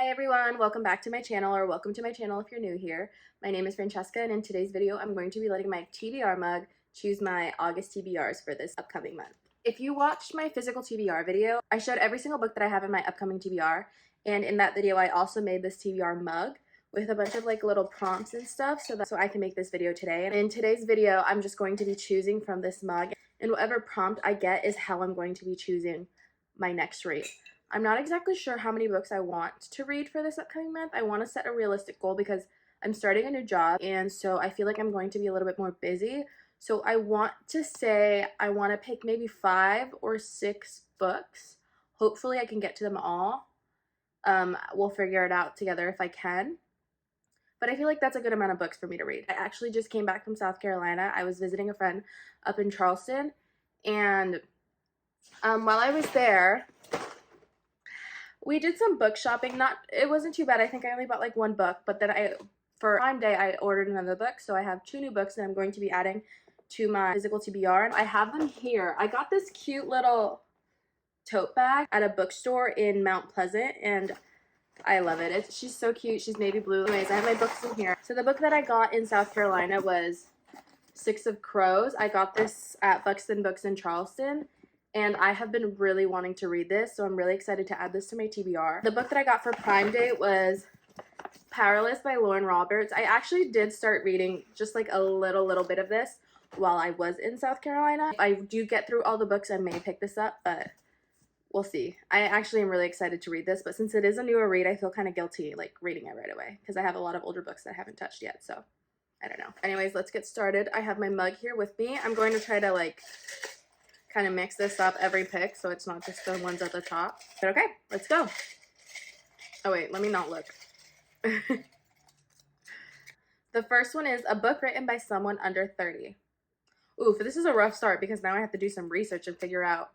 Hi everyone, welcome back to my channel, or welcome to my channel if you're new here. My name is Francesca, and in today's video I'm going to be letting my TBR mug choose my August TBRs for this upcoming month. If you watched my physical TBR video, I showed every single book that I have in my upcoming TBR, and in that video I also made this TBR mug with a bunch of like little prompts and stuff so I can make this video today. And in today's video I'm just going to be choosing from this mug, and whatever prompt I get is how I'm going to be choosing my next read. I'm not exactly sure how many books I want to read for this upcoming month. I want to set a realistic goal because I'm starting a new job, and so I feel like I'm going to be a little bit more busy. So I want to say I want to pick maybe 5 or 6 books. Hopefully I can get to them all. We'll figure it out together if I can. But I feel like that's a good amount of books for me to read. I actually just came back from South Carolina. I was visiting a friend up in Charleston, and while I was there, we did some book shopping. It wasn't too bad. I think I only bought like 1 book, but then for Prime Day, I ordered another book. So I have 2 new books that I'm going to be adding to my physical TBR. And I have them here. I got this cute little tote bag at a bookstore in Mount Pleasant, and I love it. She's so cute. She's navy blue. Anyways, I have my books in here. So the book that I got in South Carolina was Six of Crows. I got this at Buxton Books in Charleston, and I have been really wanting to read this, so I'm really excited to add this to my TBR. The book that I got for Prime Day was Powerless by Lauren Roberts. I actually did start reading just like a little bit of this while I was in South Carolina. If I do get through all the books, I may pick this up, but we'll see. I actually am really excited to read this, but since it is a newer read, I feel kind of guilty like reading it right away because I have a lot of older books that I haven't touched yet, so I don't know. Anyways, let's get started. I have my mug here with me. I'm going to try to like kind of mix this up every pick so it's not just the ones at the top. But okay, let's go. Oh wait, let me not look. The first one is a book written by someone under 30. Oof, this is a rough start because now I have to do some research and figure out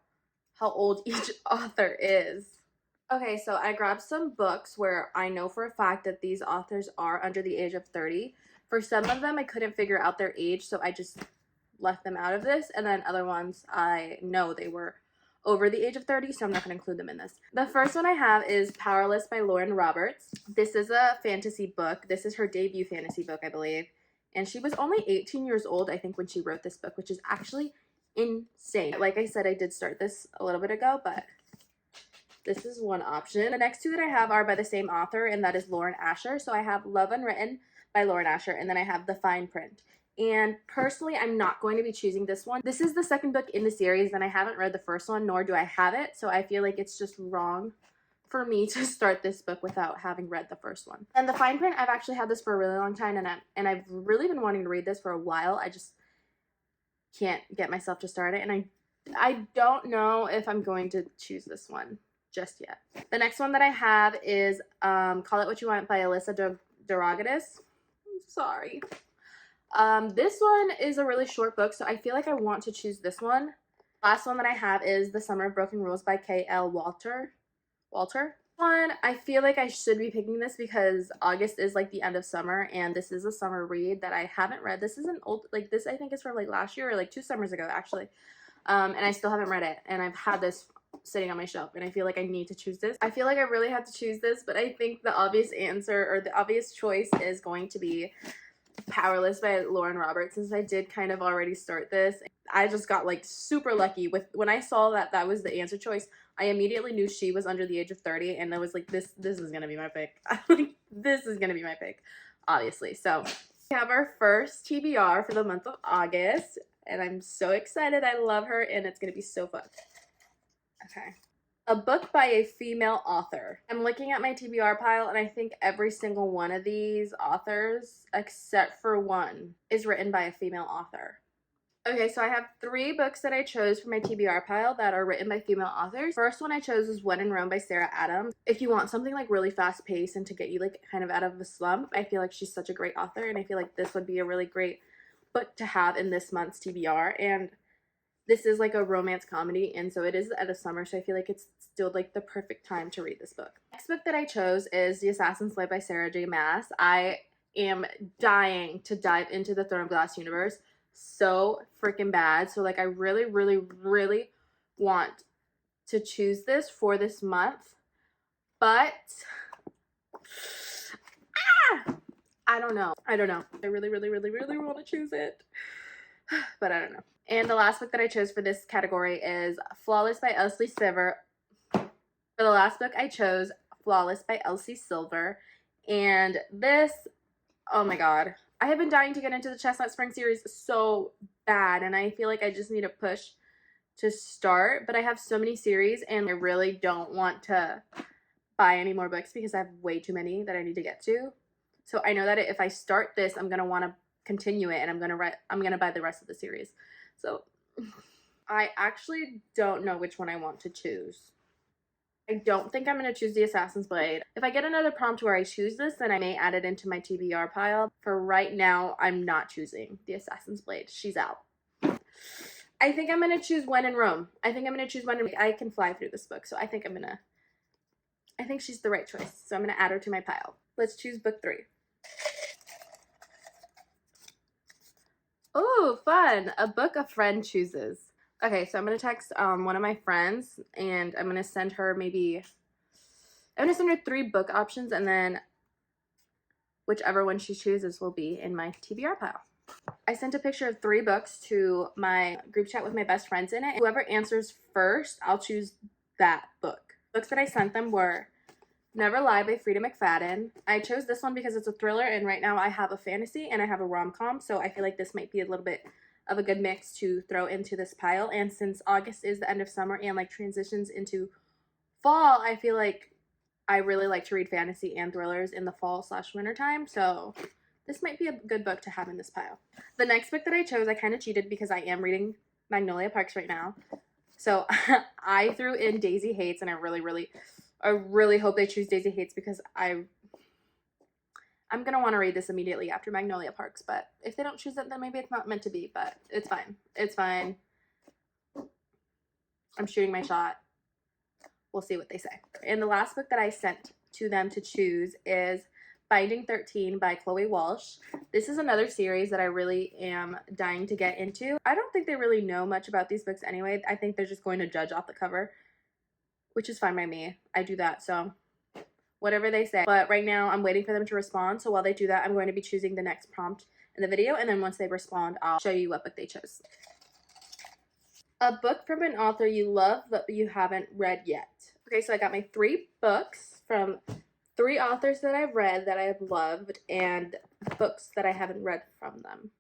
how old each author is. Okay, so I grabbed some books where I know for a fact that these authors are under the age of 30. For some of them, I couldn't figure out their age, so I just left them out of this, and then other ones I know they were over the age of 30, so I'm not going to include them in this. The first one I have is Powerless by Lauren Roberts. This is a fantasy book. This is her debut fantasy book, I believe, and she was only 18 years old, I think, when she wrote this book, which is actually insane. Like I said, I did start this a little bit ago, but this is one option. The next 2 that I have are by the same author, and that is Lauren Asher. So I have Love Unwritten by Lauren Asher, and then I have The Fine Print. And personally, I'm not going to be choosing this one. This is the second book in the series, and I haven't read the first one, nor do I have it. So I feel like it's just wrong for me to start this book without having read the first one. And The Fine Print, I've actually had this for a really long time, and I've really been wanting to read this for a while. I just can't get myself to start it, and I don't know if I'm going to choose this one just yet. The next one that I have is Call It What You Want by Alyssa Derogatis. I'm sorry. This one is a really short book, so I feel like I want to choose this one. Last one that I have is The Summer of Broken Rules by K.L. Walter. I feel like I should be picking this because August is like the end of summer, and this is a summer read that I haven't read. This is an old, like this I think is from like last year or like 2 summers ago actually, and I still haven't read it, and I've had this sitting on my shelf, and I feel like I need to choose this. I feel like I really have to choose this, but I think the obvious answer or the obvious choice is going to be Powerless by Lauren Roberts, since I did kind of already start this. I just got like super lucky with when I saw that was the answer choice. I immediately knew she was under the age of 30, and I was like, this is gonna be my pick. This is gonna be my pick, obviously. So we have our first TBR for the month of August, and I'm so excited. I love her, and it's gonna be so fun. Okay. A book by a female author. I'm looking at my TBR pile, and I think every single one of these authors, except for one, is written by a female author. Okay, so I have 3 books that I chose for my TBR pile that are written by female authors. First one I chose is When in Rome by Sarah Adams. If you want something like really fast paced and to get you like kind of out of the slump, I feel like she's such a great author, and I feel like this would be a really great book to have in this month's TBR. And this is like a romance comedy, and so it is at a summer, so I feel like it's still like the perfect time to read this book. Next book that I chose is The Assassin's Slave by Sarah J. Maas. I am dying to dive into the Throne of Glass universe so freaking bad. So like I really want to choose this for this month, but I don't know. I really want to choose it, but I don't know. And the last book that I chose for this category is Flawless by Elsie Silver. For the last book I chose Flawless by Elsie Silver. And this, oh my god. I have been dying to get into the Chestnut Spring series so bad, and I feel like I just need a push to start, but I have so many series and I really don't want to buy any more books because I have way too many that I need to get to. So I know that if I start this, I'm going to want to continue it, and I'm going to buy the rest of the series. So I actually don't know which one I want to choose. I don't think I'm going to choose the Assassin's Blade. If I get another prompt where I choose this, then I may add it into my TBR pile. For right now, I'm not choosing the Assassin's Blade. She's out. I think I'm going to choose When in Rome. I can fly through this book, so I think she's the right choice. So I'm going to add her to my pile. Let's choose book 3. Oh, fun. A book a friend chooses. Okay, so I'm going to text one of my friends, and I'm going to send her 3 book options, and then whichever one she chooses will be in my TBR pile. I sent a picture of 3 books to my group chat with my best friends in it. Whoever answers first, I'll choose that book. Books that I sent them were Never Lie by Freida McFadden. I chose this one because it's a thriller, and right now I have a fantasy and I have a rom-com, so I feel like this might be a little bit of a good mix to throw into this pile. And since August is the end of summer and like transitions into fall, I feel like I really like to read fantasy and thrillers in the fall/winter time, so this might be a good book to have in this pile. The next book that I chose, I kind of cheated because I am reading Magnolia Parks right now. So I threw in Daisy Hates, and I really hope they choose Daisy Hates because I'm going to want to read this immediately after Magnolia Parks. But if they don't choose it, then maybe it's not meant to be. But it's fine. It's fine. I'm shooting my shot. We'll see what they say. And the last book that I sent to them to choose is Binding 13 by Chloe Walsh. This is another series that I really am dying to get into. I don't think they really know much about these books anyway. I think they're just going to judge off the cover, which is fine by me. I do that, so whatever they say. But right now, I'm waiting for them to respond. So while they do that, I'm going to be choosing the next prompt in the video. And then once they respond, I'll show you what book they chose. A book from an author you love but you haven't read yet. Okay, so I got my 3 books from 3 authors that I've read that I have loved, and books that I haven't read from them.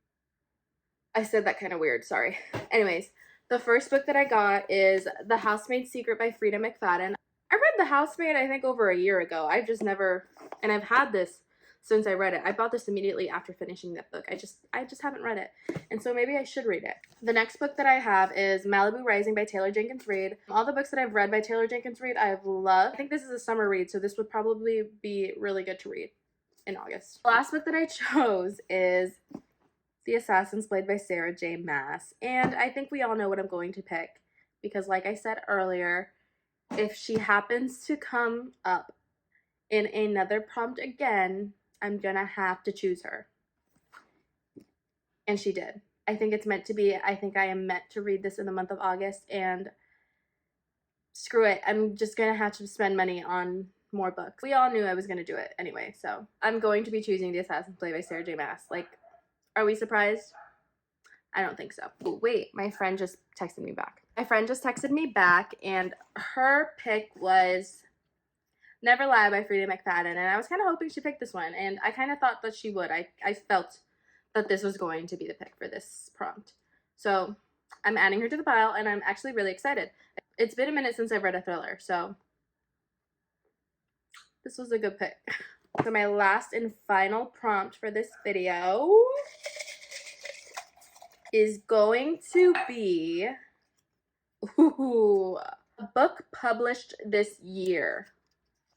I said that kind of weird, sorry. Anyways, the first book that I got is The Housemaid's Secret by Freida McFadden. I read The Housemaid, I think, over a year ago. I've just never, and I've had this since I read it. I bought this immediately after finishing that book. I just haven't read it, and so maybe I should read it. The next book that I have is Malibu Rising by Taylor Jenkins Reid. All the books that I've read by Taylor Jenkins Reid, I've loved. I think this is a summer read, so this would probably be really good to read in August. The last book that I chose is The Assassin's Blade by Sarah J. Maas, and I think we all know what I'm going to pick because, like I said earlier, if she happens to come up in another prompt again, I'm gonna have to choose her. And she did. I think it's meant to be. I think I am meant to read this in the month of August, and screw it. I'm just gonna have to spend money on more books. We all knew I was gonna do it anyway, so I'm going to be choosing The Assassin's Blade by Sarah J. Maas. Like, are we surprised? I don't think so. Oh, wait, my friend just texted me back. And her pick was Never Lie by Freida McFadden, and I was kind of hoping she picked this one, and I kind of thought that she would. I felt that this was going to be the pick for this prompt. So I'm adding her to the pile, and I'm actually really excited. It's been a minute since I've read a thriller, so this was a good pick. So my last and final prompt for this video is going to be a book published this year.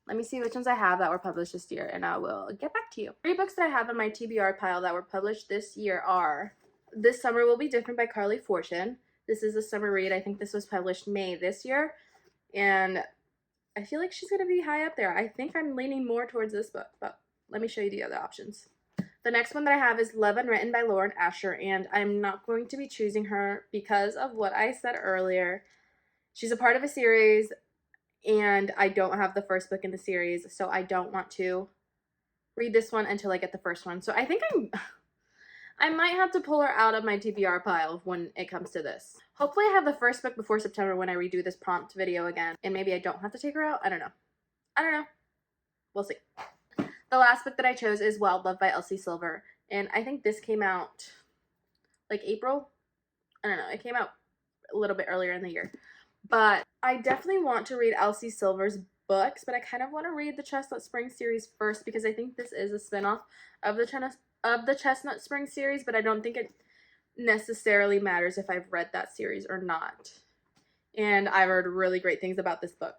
Let me see which ones I have that were published this year, and I will get back to you. 3 books that I have in my TBR pile that were published this year are This Summer Will Be Different by Carley Fortune. This is a summer read. I think this was published May this year, and I feel like she's going to be high up there. I think I'm leaning more towards this book, but let me show you the other options. The next one that I have is Love Unwritten by Lauren Asher, and I'm not going to be choosing her because of what I said earlier. She's a part of a series, and I don't have the first book in the series, so I don't want to read this one until I get the first one. So I think I might have to pull her out of my TBR pile when it comes to this. Hopefully I have the first book before September when I redo this prompt video again. And maybe I don't have to take her out. I don't know. I don't know. We'll see. The last book that I chose is Wild Love by Elsie Silver. And I think this came out like April. I don't know. It came out a little bit earlier in the year. But I definitely want to read Elsie Silver's books, but I kind of want to read the Chestnut Spring series first because I think this is a spinoff of the Chestnut Spring series, but I don't think it necessarily matters if I've read that series or not. And I've heard really great things about this book.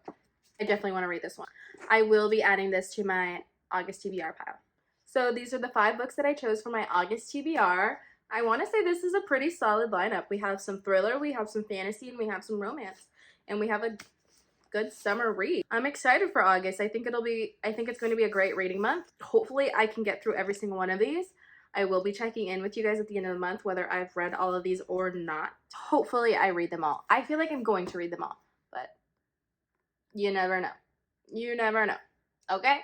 I definitely want to read this one. I will be adding this to my August TBR pile. So these are the 5 books that I chose for my August TBR. I want to say this is a pretty solid lineup. We have some thriller, we have some fantasy, and we have some romance. And we have a good summer read. I'm excited for August. I think it's going to be a great reading month. Hopefully I can get through every single one of these. I will be checking in with you guys at the end of the month whether I've read all of these or not. Hopefully I read them all. I feel like I'm going to read them all, but you never know. You never know. Okay?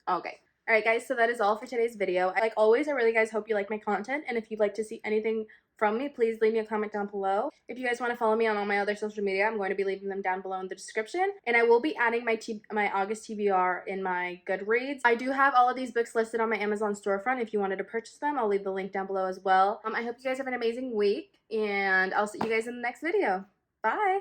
Okay. Alright guys, so that is all for today's video. Like always, I really guys hope you like my content, and if you'd like to see anything from me, please leave me a comment down below. If you guys want to follow me on all my other social media, I'm going to be leaving them down below in the description, and I will be adding my August TBR in my Goodreads. I do have all of these books listed on my Amazon storefront if you wanted to purchase them. I'll leave the link down below as well. I hope you guys have an amazing week, and I'll see you guys in the next video. Bye!